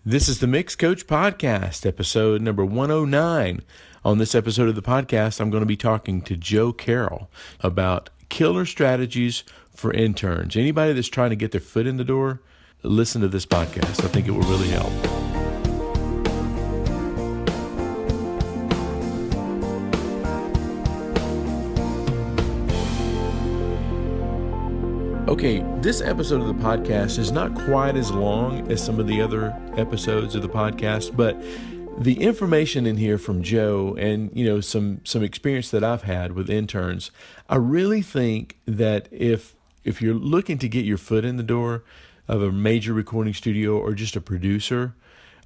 This is the MixCoach Podcast, episode number 109. On this episode of the podcast, I'm going to be talking to Joe Carrell about killer strategies for interns. Anybody that's trying to get their foot in the door, listen to this podcast. I think it will really help. Okay, this episode of the podcast is not quite as long as some of the other episodes of the podcast, but the information in here from Joe and, some experience that I've had with interns, I really think that if you're looking to get your foot in the door of a major recording studio or just a producer,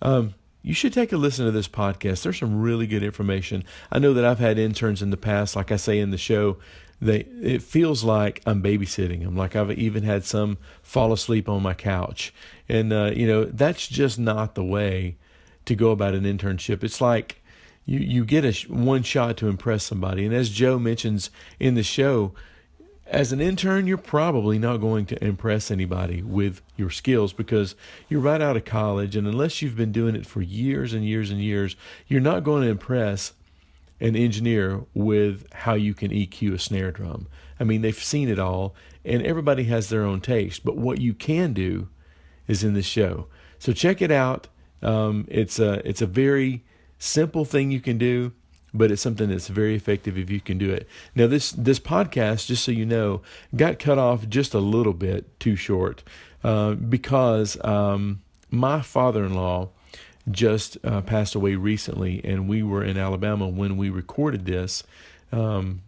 you should take a listen to this podcast. There's some really good information. I know that I've had interns in the past, like I say in the show, it feels like I'm babysitting them. Like I've even had some fall asleep on my couch. And, that's just not the way to go about an internship. It's like you get one shot to impress somebody. And as Joe mentions in the show, as an intern, you're probably not going to impress anybody with your skills because you're right out of college. And unless you've been doing it for years and years and years, you're not going to impress an engineer with how you can EQ a snare drum. I mean, they've seen it all, and everybody has their own taste. But what you can do is in this show. So check it out. It's a very simple thing you can do, but it's something that's very effective if you can do it. Now, this podcast, just so you know, got cut off just a little bit too short because my father-in-law just passed away recently, and we were in Alabama when we recorded this, and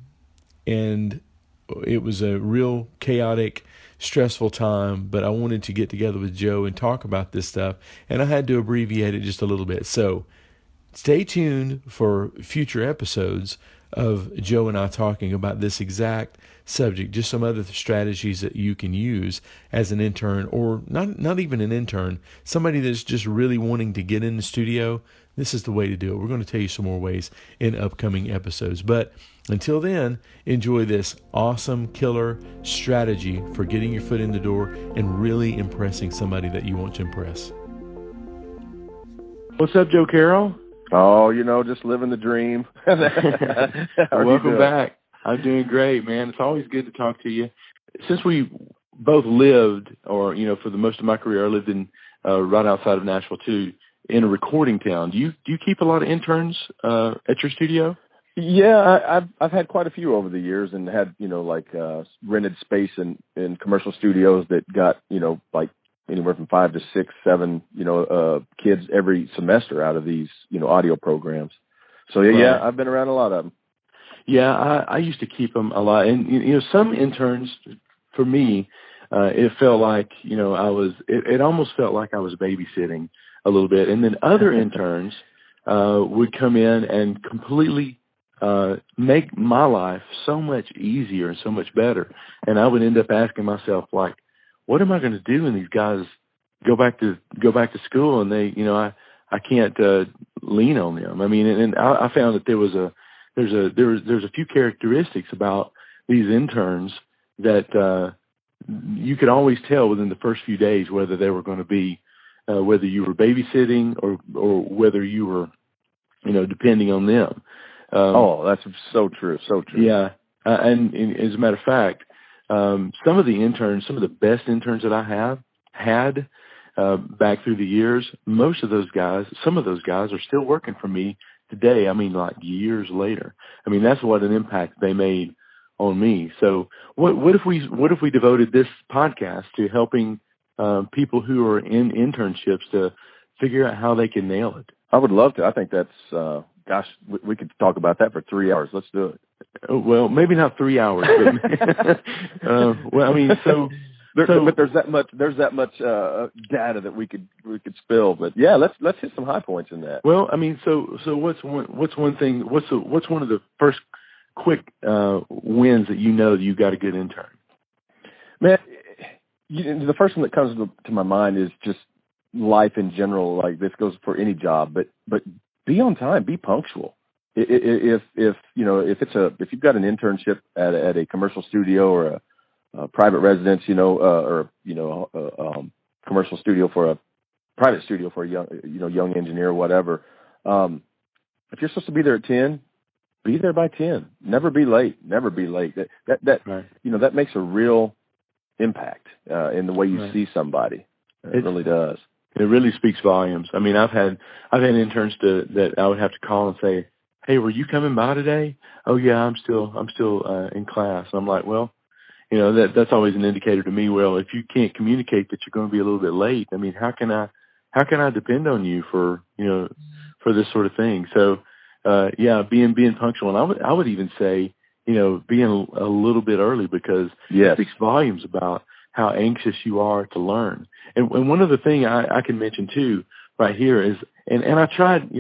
it was a real chaotic, stressful time, but I wanted to get together with Joe and talk about this stuff, and I had to abbreviate it just a little bit. So stay tuned for future episodes of Joe and I talking about this exact subject, just some other strategies that you can use as an intern, or not even an intern, somebody that's just really wanting to get in the studio. This is the way to do it. We're going to tell you some more ways in upcoming episodes. But until then, enjoy this awesome killer strategy for getting your foot in the door and really impressing somebody that you want to impress. What's up, Joe Carrell? Oh, just living the dream. Welcome back. I'm doing great, man. It's always good to talk to you. Since we both lived, or, for the most of my career, I lived in right outside of Nashville, too, in a recording town. Do you keep a lot of interns at your studio? Yeah, I've had quite a few over the years and had, rented space in commercial studios that got, anywhere from 5 to 6, 7, kids every semester out of these, audio programs. So, yeah, I've been around a lot of them. Yeah, I used to keep them a lot. And, some interns, for me, it felt like, it almost felt like I was babysitting a little bit. And then other interns would come in and completely make my life so much easier and so much better. And I would end up asking myself, like, what am I going to do when these guys go back to school and they, I can't lean on them. I mean, and I found that there's a few characteristics about these interns that you could always tell within the first few days whether they were going to be whether you were babysitting or whether you were, depending on them. That's so true. So true. Yeah. And as a matter of fact, some of the best interns that I have had back through the years, some of those guys are still working for me today. I mean, like years later. I mean, that's what an impact they made on me. So what if we devoted this podcast to helping people who are in internships to figure out how they can nail it? I would love to. I think that's, we could talk about that for 3 hours. Let's do it. Well, maybe not 3 hours, but but there's that much data that we could spill. But yeah, let's hit some high points in that. Well, I mean, so what's one thing? What's one of the first quick wins that you got a good intern? Man, the first one that comes to my mind is just life in general. Like, this goes for any job, but be on time, be punctual. If you've got an internship at a commercial studio or a private residence, or commercial studio for private studio for a young engineer or whatever. If you're supposed to be there at 10, be there by 10. Never be late. Never be late. That right. That makes a real impact in the way you right. see somebody. It really does. It really speaks volumes. I mean, I've had interns that I would have to call and say, "Hey, were you coming by today?" "Oh yeah, I'm still in class." And I'm like, well, that's always an indicator to me. Well, if you can't communicate that you're going to be a little bit late, I mean, how can I depend on you for this sort of thing? So, being punctual, and I would even say, being a little bit early, because yes. it speaks volumes about how anxious you are to learn. And one other thing I can mention too, right here is, and I tried,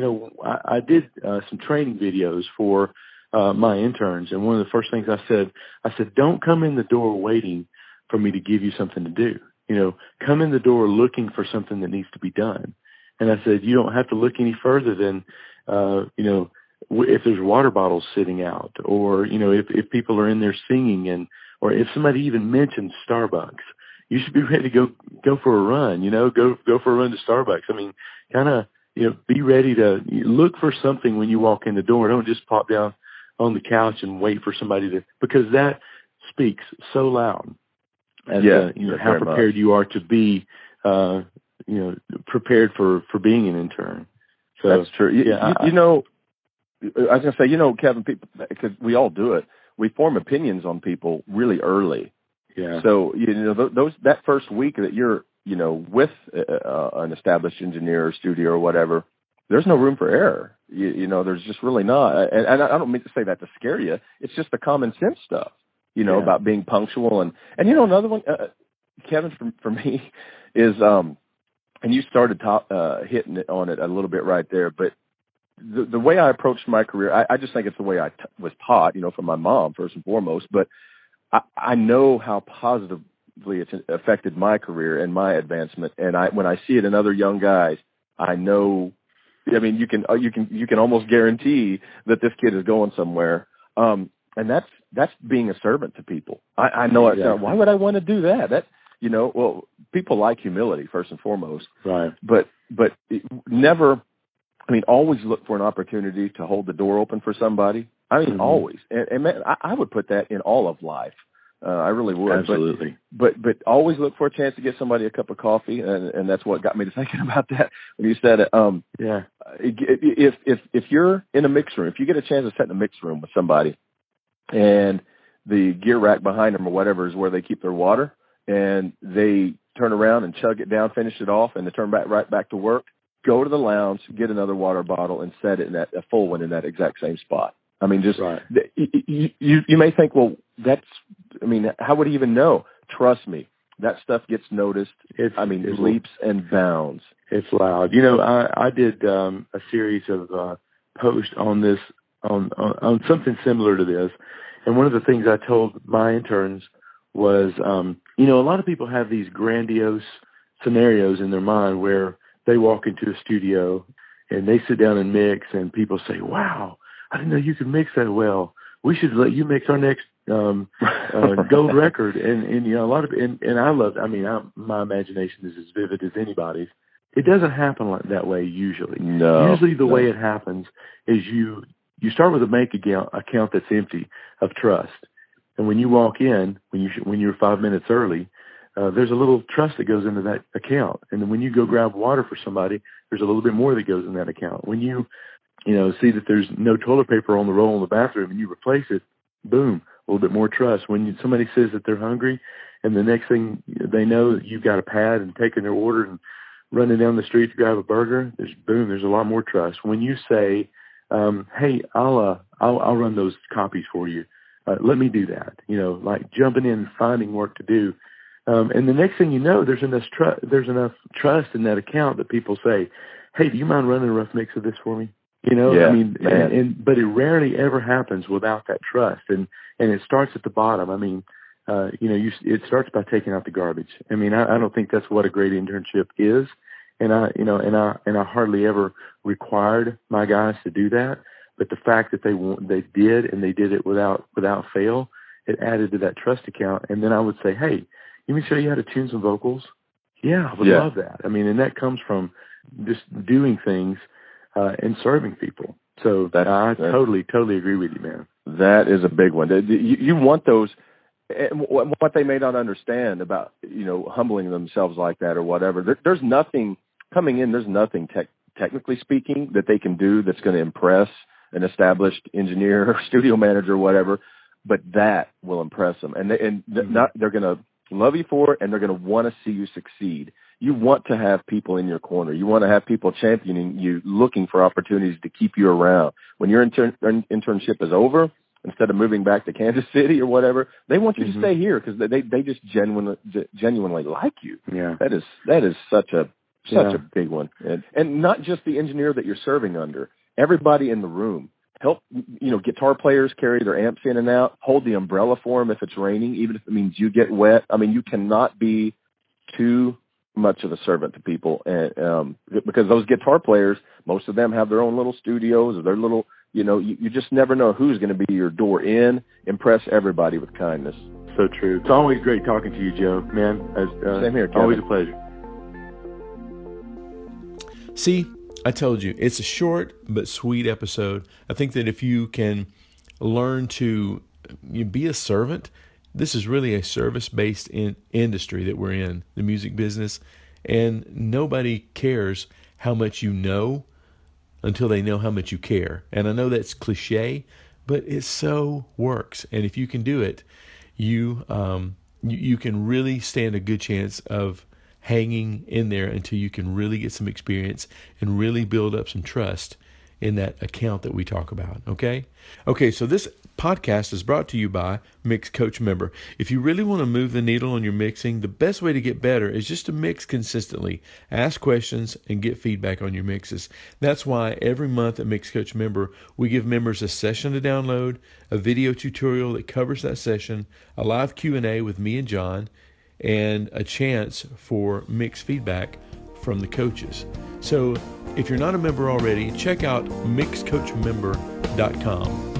I did some training videos for my interns, and one of the first things I said, don't come in the door waiting for me to give you something to do. Come in the door looking for something that needs to be done. And I said, you don't have to look any further than, if there's water bottles sitting out, or, if people are in there singing, or if somebody even mentions Starbucks, you should be ready to go for a run, go for a run to Starbucks. I mean, kind of, be ready to look for something when you walk in the door. Don't just pop down on the couch and wait for somebody because that speaks so loud as how prepared you are to be, prepared for being an intern. So that's true. I was going to say, Kevin, people, because we all do it, we form opinions on people really early. Yeah. So, that first week that you're, with an established engineer or studio or whatever, there's no room for error. There's just really not. And I don't mean to say that to scare you. It's just the common sense stuff, about being punctual. And another one, Kevin, for me is, and you started hitting it on it a little bit right there, but the way I approached my career, I just think it's the way I was taught, from my mom first and foremost, but I know how positively it's affected my career and my advancement. And when I see it in other young guys, I know, I mean, you can almost guarantee that this kid is going somewhere. And that's being a servant to people. I know it. Why would I want to do that? Well, people like humility first and foremost. Right. But never, always look for an opportunity to hold the door open for somebody. Always. And man, I would put that in all of life. I really would. Absolutely. But always look for a chance to get somebody a cup of coffee. And that's what got me to thinking about that when you said it. If you're in a mix room, if you get a chance to sit in a mix room with somebody and the gear rack behind them or whatever is where they keep their water, and they turn around and chug it down, finish it off, and they turn right back to work, go to the lounge, get another water bottle, and set it in a full one in that exact same spot. Right. You may think, well, how would he even know? Trust me, that stuff gets noticed. It leaps and bounds. It's loud. I did a series of posts on this, on something similar to this, and one of the things I told my interns was, a lot of people have these grandiose scenarios in their mind where they walk into a studio and they sit down and mix, and people say, "Wow, I didn't know you could mix that well. We should let you mix our next gold record." And a lot of, and I love, my imagination is as vivid as anybody's. It doesn't happen like that way usually. No. Usually the way it happens is you start with a bank account that's empty of trust. And when you walk in, when you're 5 minutes early, there's a little trust that goes into that account. And then when you go grab water for somebody, there's a little bit more that goes in that account. When you see that there's no toilet paper on the roll in the bathroom and you replace it, boom, a little bit more trust. When somebody says that they're hungry and the next thing they know that you've got a pad and taking their order and running down the street to grab a burger, there's a lot more trust. When you say, "Hey, I'll run those copies for you. Let me do that." Like jumping in and finding work to do. And the next thing you know, there's enough trust in that account that people say, "Hey, do you mind running a rough mix of this for me?" But it rarely ever happens without that trust. And it starts at the bottom. It starts by taking out the garbage. I don't think that's what a great internship is. And I hardly ever required my guys to do that. But the fact that they did, and they did it without fail, it added to that trust account. And then I would say, "Hey, let me show you how to tune some vocals. Yeah, I would love that. I mean, and that comes from just doing things and serving people. So I totally agree with you, man. That is a big one. You want those. And what they may not understand about, humbling themselves like that or whatever. There's nothing coming in. There's nothing technically speaking that they can do that's going to impress an established engineer or studio manager or whatever. But that will impress them, and they're going to love you for it, and they're going to want to see you succeed. You want to have people in your corner. You want to have people championing you, looking for opportunities to keep you around. When your internship is over, instead of moving back to Kansas City or whatever, they want you to stay here because they just genuinely like you. Yeah, that is such a big one, and not just the engineer that you're serving under. Everybody in the room. Help, guitar players carry their amps in and out. Hold the umbrella for them if it's raining, even if it means you get wet. I mean, you cannot be too much of a servant to people, and because those guitar players, most of them have their own little studios or their little, you just never know who's going to be your door in. Impress everybody with kindness. So true. It's always great talking to you, Joe. Man, same here, Kevin. Always a pleasure. See, I told you, it's a short but sweet episode. I think that if you can learn to be a servant, this is really a service-based industry that we're in, the music business, and nobody cares how much you know until they know how much you care. And I know that's cliche, but it so works. And if you can do it, you can really stand a good chance of hanging in there until you can really get some experience and really build up some trust in that account that we talk about. Okay, so this podcast is brought to you by MixCoach member. If you really want to move the needle on your mixing, the best way to get better is just to mix consistently, ask questions, and get feedback on your mixes. That's why every month at MixCoach member, we give members a session to download, a video tutorial that covers that session, a live Q&A with me and John, and a chance for mix feedback from the coaches. So if you're not a member already, check out mixcoachmember.com.